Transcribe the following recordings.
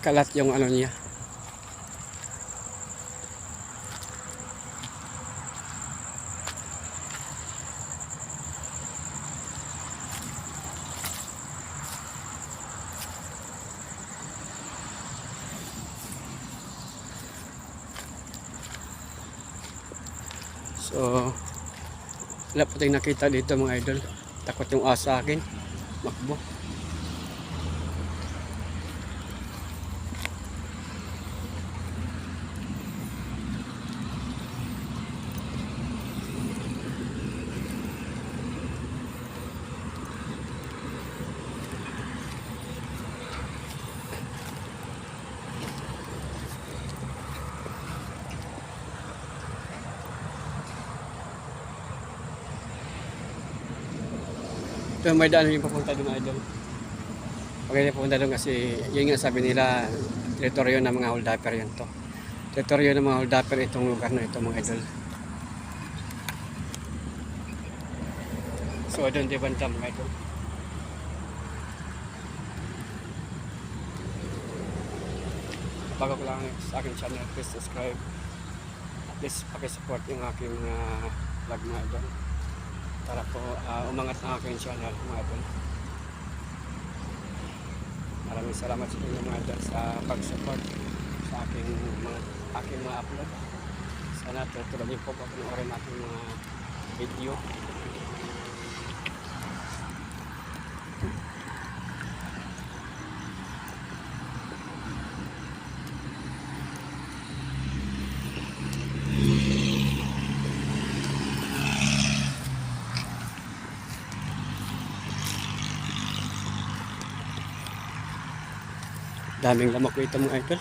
kalat yung ano niya. So, wala po tayong nakita dito mga idol. Takot yung asa akin. Makbo. Ito may daan yung papunta doon idol. Pag papunta doon kasi yun nga sabi nila teritoryo ng mga holdapper yun to. Teritoryo ng mga holdapper itong lugar na ito mga idol. So doon di banda mga idol. Bago ko lang sa aking channel, please subscribe. At least pakisupport yung aking mga vlog mga idol. Para po umangat ang aking channel mga idol. Maraming salamat sa inyo mga idol sa pag-support sa aking mga upload. Sana tutuloy niyo po panoorin natin mga video. Daming lamok dito mga idol.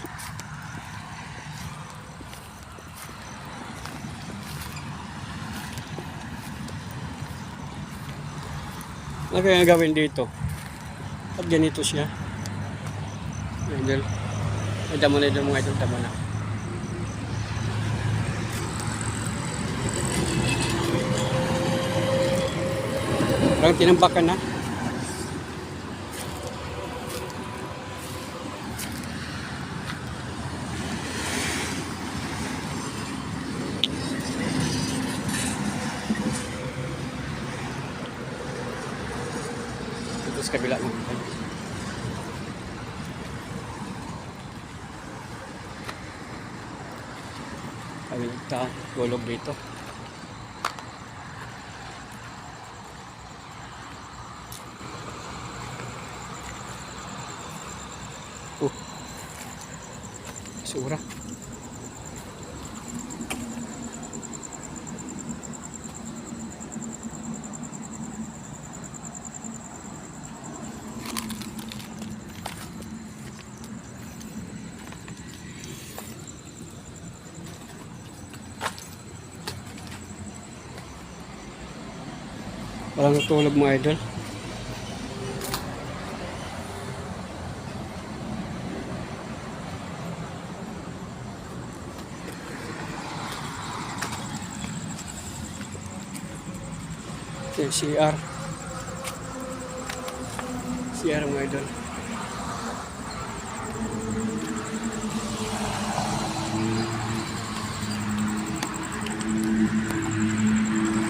Ano kaya gawin dito? At ganito siya. Idol. Ay, damo na idol mga idol. Damo na. Parang tinampakan na. Sa kabila mo. Kami nagtagulog dito. Sura. Walang natulog mga idol. Okay, CR mga idol.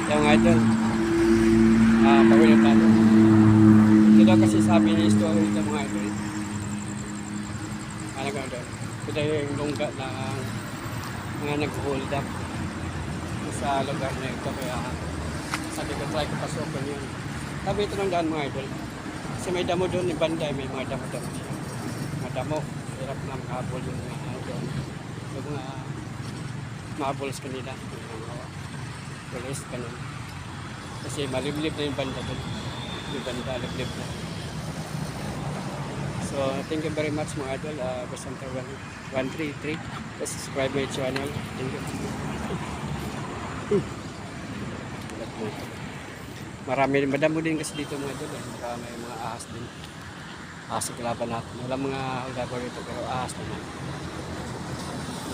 Yung idol. Pawin na tayo. Ito daw kasi sabi ni story ito mga idol. Ano ka doon? Ito yung lungga na mga nag-hold up sa lugar na ito. Kaya sabi ko try ko pasukin yun. Sabi ito ng daan mga idol. Kasi may damo doon ni Banday. May mga damo-damo siya. Mga damo. Hirap na makahabol yung mga doon. Yung mga mahabols kanila. Yung mga pulis kanila. Kasi maliblib na yung banda doon. Yung banda, liblib na. So, thank you very much mga idol. Basanta 133. Please subscribe my channel. Thank you. Marami, madamo din kasi dito mga idol. Marami mga ahas din. Ahas sa kalaban natin. Walang mga ulagor dito pero ahas naman.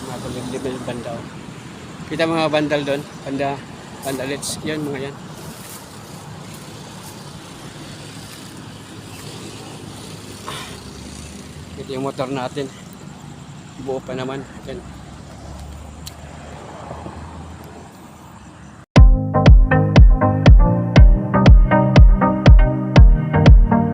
Mga liblib na yung banda. Kita mga bandal doon. Bandalets. Yan mga yan. Ito yung motor natin. buo pa naman. Yan.